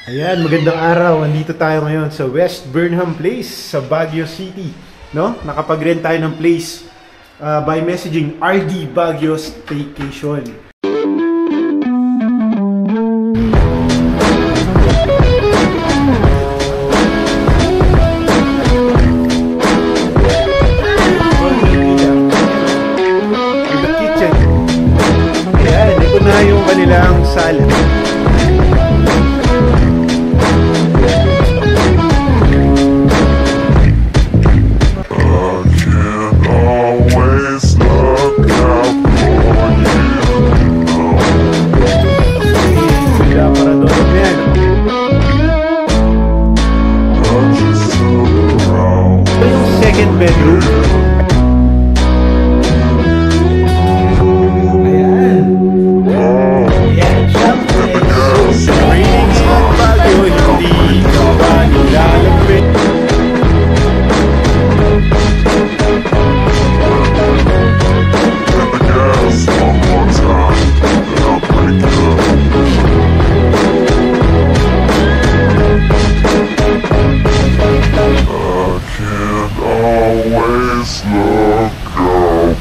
Ayan, magandang araw. Andito tayo ngayon sa West Burnham Place sa Baguio City, no? Nakapag-rent tayo ng place by messaging RD Baguio Staycation. The kitchen. Ayan, ito na yung kanilang sala. Bedroom. Ayan. Ayan, syempre. So, raining sa Baguio, hindi ka ba nilalapit? Always look up.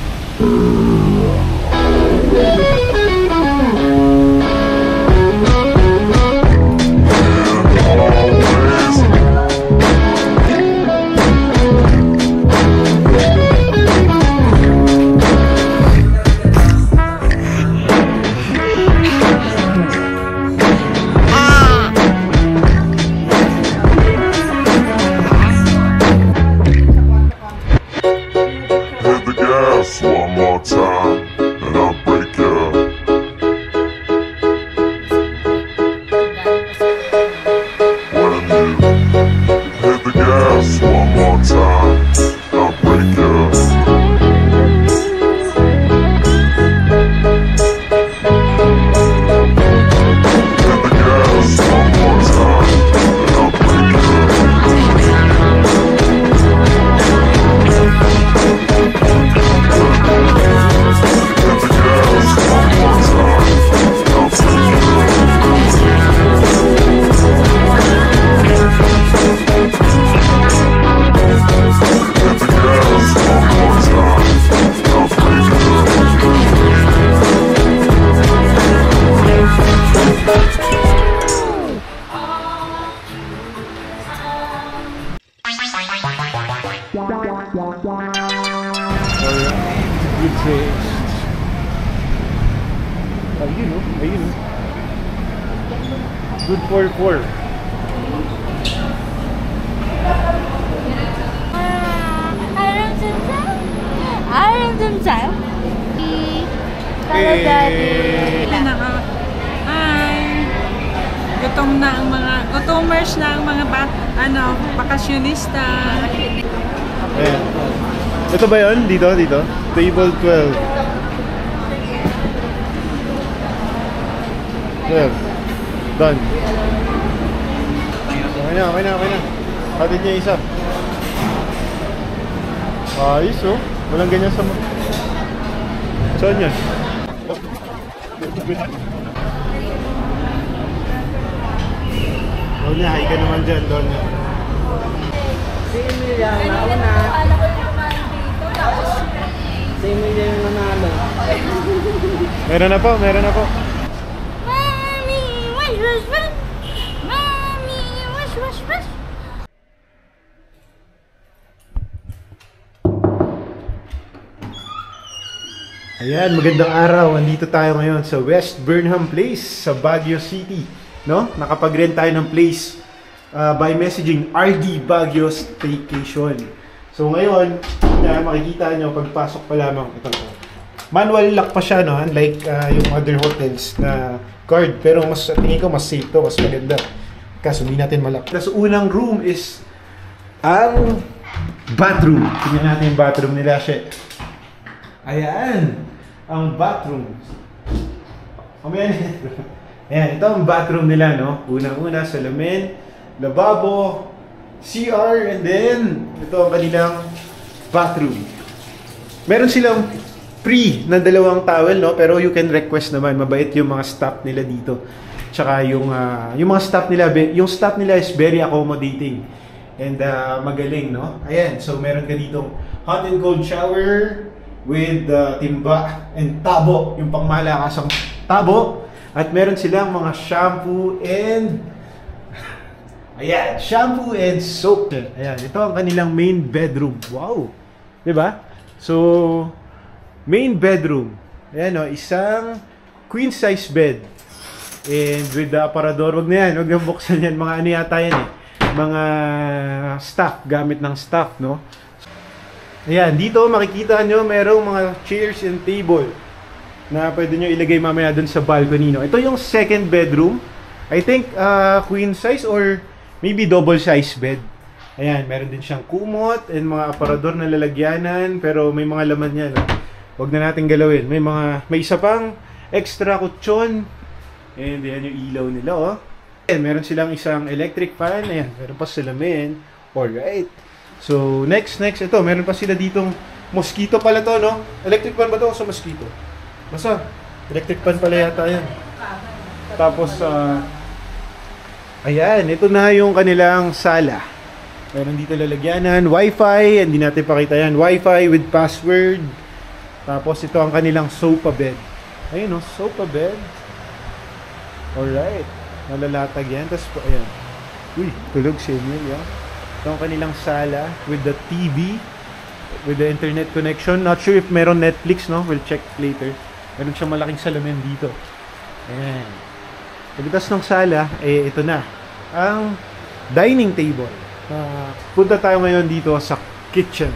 One more time, and I'll break you. When you hit the gas one more time, I'll break you. Hit the gas one more time, and I'll break you. Good taste. Ayun o, ayun o. Good for 4. Aram Zam. Hello, Daddy. Gutom na ang mga gutomers na ang mga bakasyonista. Ayan. Ito ba yun? Dito? Table 12. 12. Done. Okay na. Hatid niya isa. Ayos oh. Walang ganyan sa mga. Saan yan? Donya, hi ka naman dyan, Donya. Si Emilia ang nauna. Si Emilia yung nanalo. Meron na po. Mommy, wash. Mommy, wash. Ayan, magandang araw. Andito tayo ngayon sa West Burnham Place sa Baguio City, no? Nakapag-rent tayo ng place by messaging RD Baguio Staycation. So ngayon, makikita nyo pagpasok pa lamang ito. Manual lock pa siya, no? Unlike yung other hotels na card, pero mas tingin ko mas safe to, mas maganda. Kaso hindi natin malak. Sa unang room is ang bathroom. Tingnan natin yung bathroom nila, shit. Ayan, ang bathroom. Ayan, ito ang bathroom nila, no? Unang-una, salamin, lababo, CR, and then ito ang kanilang bathroom. Meron silang free na 2 towel, no? Pero you can request naman. Mabait yung mga staff nila dito. Tsaka yung mga staff nila, yung staff nila is very accommodating. And magaling, no? Ayan, so meron ka dito hot and cold shower with timba and tabo, yung pangmalakasang tabo. At meron silang mga shampoo and shampoo and soap. Ayan, ito ang kanilang main bedroom. Wow! Diba? So, main bedroom. Ayan o, isang queen size bed. And with the aparador, wag na yan, wag na buksan yan. Mga ano yata yan eh. Mga staff, gamit ng staff, no? Ayan, dito makikita nyo merong mga chairs and table na pwede nyo ilagay mamaya dun sa balcony, no? Ito yung second bedroom. I think queen size or maybe double size bed. Ayan, meron din siyang kumot and mga aparador na lalagyanan, pero may mga laman yan, no? Huwag na natin galawin. May isa pang extra kutsyon. And yan yung ilaw nila, oh. And meron silang isang electric fan. Ayan, meron pa salamin. Alright. So, next. Ito, meron pa sila ditong mosquito pala to, no? Electric fan ba to o sa mosquito? Basta, electric fan pala yata yan. Tapos, ayan, ito na yung kanilang sala. Meron dito lalagyanan, Wi-Fi, hindi natin pakita yan. Wi-Fi with password. Tapos, ito ang kanilang sofa bed. Ayun, no? Sofa bed. Alright. Nalalatag yan. Tapos, ayan. Uy, tulog si Emilia. Ito ang kanilang sala with the TV, with the internet connection. Not sure if meron Netflix, no? We'll check later. Meron siyang malaking salamin dito. Ayan. Pagkatas ng sala, ito na. Ang dining table. Punta tayo ngayon dito sa kitchen.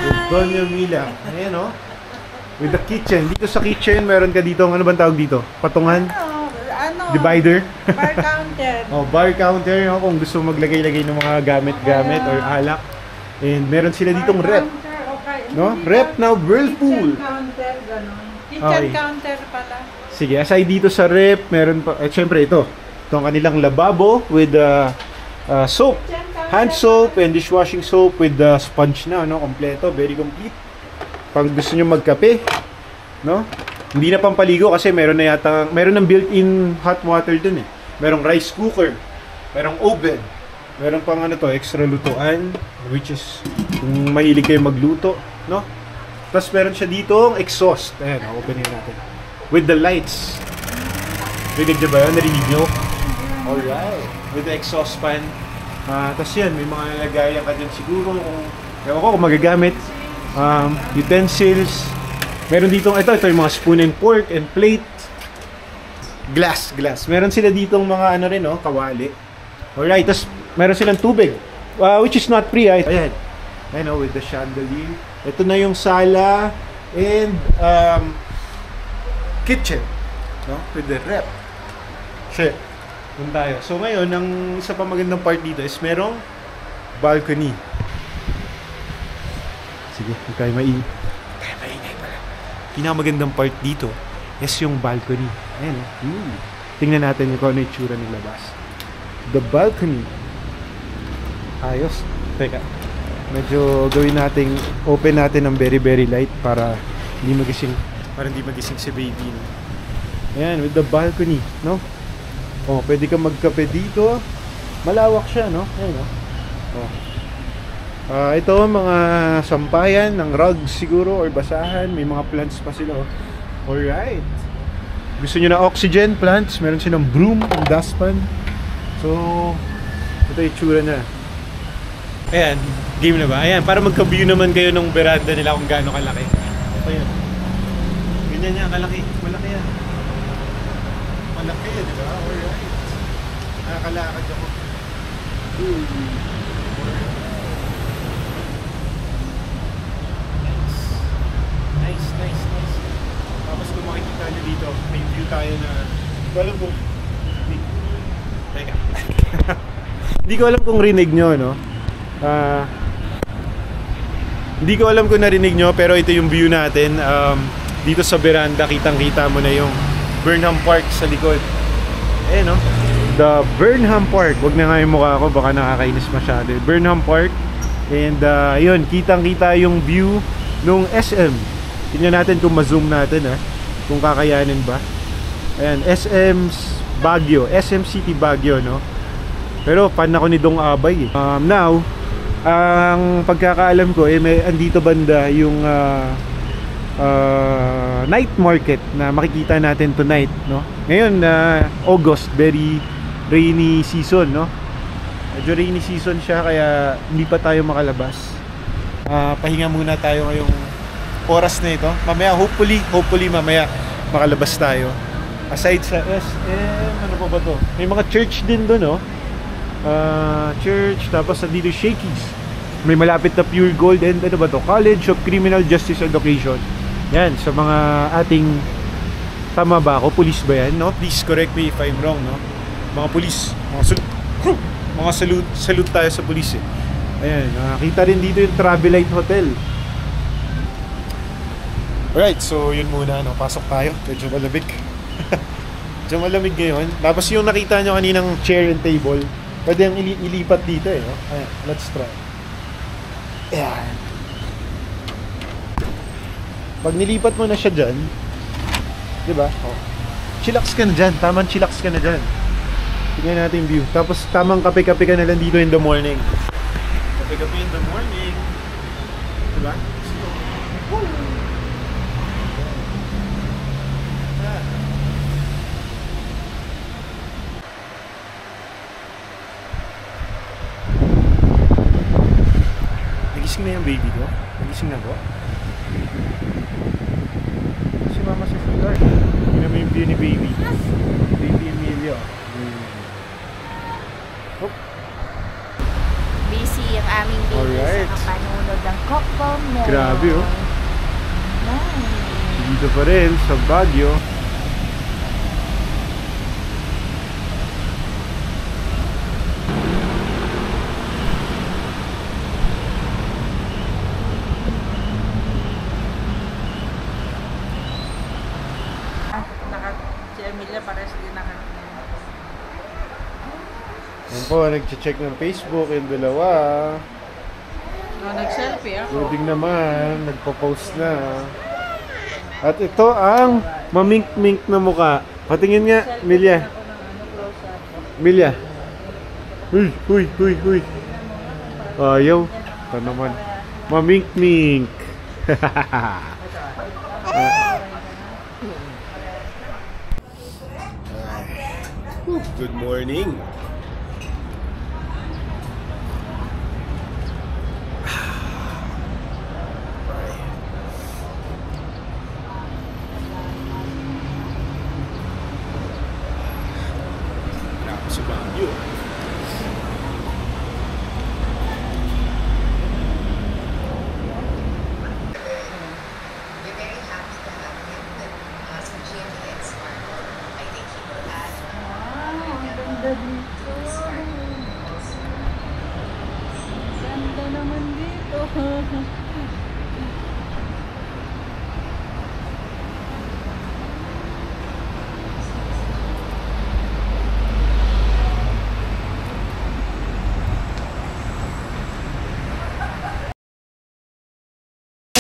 With Doña Mila. Ayan, no? With the kitchen. Dito sa kitchen, meron ka dito, ano bang tawag dito? Patungan? Divider? Bar counter. Bar counter, no? Kung gusto maglagay-lagay ng mga gamit-gamit or alak. And meron sila ditong rep. No? Rep na whirlpool. Kitchen counter, gano'n. Kitchen Okay. counter pala. Sige, aside dito sa rep, meron pa, syempre ito. Ito ang kanilang lababo with soap. Hand soap and dishwashing soap with sponge na, no? Kompleto, very complete. Pag gusto nyo magkape, no? Hindi na pampaligo kasi meron ng built-in hot water dun eh. Merong rice cooker, merong oven, meron pang extra lutuan, which is kung mahilig kayo magluto, no? Tapos meron siya dito ang exhaust. Ayan, open natin. With the lights. Rinig nyo ba yun? Narinig nyo? Alright. With the exhaust fan. Tapos yan, may mga lagayan ka dyan siguro kung magagamit. Utensils. Meron dito, ito yung mga spoon and fork and plate. Glass. Meron sila ditong mga kawali. Alright, tapos meron silang tubig. Which is not free, ayan. Ayan, with the chandelier. Ito na yung sala and kitchen, no? With the rep. Shit. Doon tayo. So ngayon, ang isa pa magandang part dito is merong balcony. Sige, huwag tayo maingay pala. Pinakamagandang part dito is yung balcony. Ayan, tingnan natin kung ano yung tsura ng labas. The balcony. Ayos. Teka. Medyo gawin natin, open natin ng very very light para hindi magising si baby, no? Ayan, with the balcony, no? Pwede ka magkape dito. Malawak siya, no? Ayan, no? Ito mga sampayan ng rugs siguro or basahan. May mga plants pa sila, oh. Alright. Gusto nyo na oxygen plants? Meron silang broom and dustpan. So, ito yung tsura na. Ayan, game na ba? Ayan, para magka-view naman kayo ng veranda nila kung gaano kalaki. Ayan. Ganyan yan, kalaki. Malaki yan. Malaki, di ba? Alright. Nakakalakad ako. Nice. Tapos kung makikita nyo dito, may view tayo na walang kung... Teka. Hindi ko alam kung rinig nyo, no? Hindi ko alam kung narinig nyo, pero ito yung view natin. Dito sa veranda, kitang-kita mo na yung Burnham Park sa likod. No? The Burnham Park. Wag na nga yung mukha ko, baka nakakainis masyado. Burnham Park. And yun, kitang-kita yung view nung SM. Tingnan natin kung ma-zoom natin kung kakayanin ba. Ayan, Baguio, SM City Baguio, no? Pero fan ako ni Dong Abay now, ang pagkakaalam ko may andito banda yung night market na makikita natin tonight, no? Ngayon August, very rainy season, no? Medyo rainy season siya kaya hindi pa tayo makalabas. Pahinga muna tayo ngayong oras na ito. Mamaya hopefully mamaya makalabas tayo. Aside sa SM, ano pa ba to? May mga church din doon, no? Church, tapos dito Shakey's. May malapit na Pure Gold and ano ba to? College of Criminal Justice Education. Yan, sa mga ating, tama ba ako? Police ba yan, no? Please correct me if I'm wrong, no? Mga police, mga salute tayo sa police Ayan, nakita rin dito yung Travelite Hotel. Alright, so yun muna, no? Pasok tayo. Medyo malamig. Medyo malamig ngayon. Tapos yung nakita nyo kaninang chair and table, pwede yung ilipat dito no? Ayan, let's try. Ayan. Pag nilipat mo na siya dyan, diba? Oh. Chillax ka na dyan. Tamang chillax ka na dyan. Tingnan natin yung view. Tapos tamang kape-kape ka na lang dito in the morning. Kape-kape in the morning. Diba? Nagising na yung baby ko? Nagising na ko? Si mama sa cigar. Tingnan mo yung view ni baby. Baby Emilio. Busy ang aming baby Alright. sa kapanunod ng Coco-Melon. Grabe, oh. Nice. Dito pa rin sa Baguio. Si Emilia pares din Yan po, nag-check ng Facebook yung dalawa. nag-selfie ako. Loading naman, nagpo-post na. At ito ang mamink-mink na muka. Patingin nga, Milya. Milya. Huy. Ayaw. Ito naman. Mamink-mink. Good morning. Sa Baguio. We're very happy to have him as Jim and Smart. I think he will add Ganda naman dito.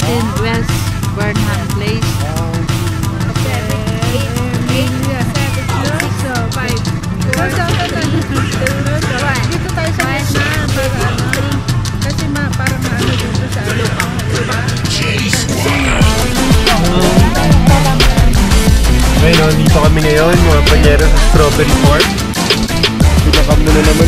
In West Burnham Place. Dito tayo sa Vietnam para kasi para maano dito sa Ngayon, dito kami ngayon, mga panyero sa Strawberry Farm. Pinakam na naman,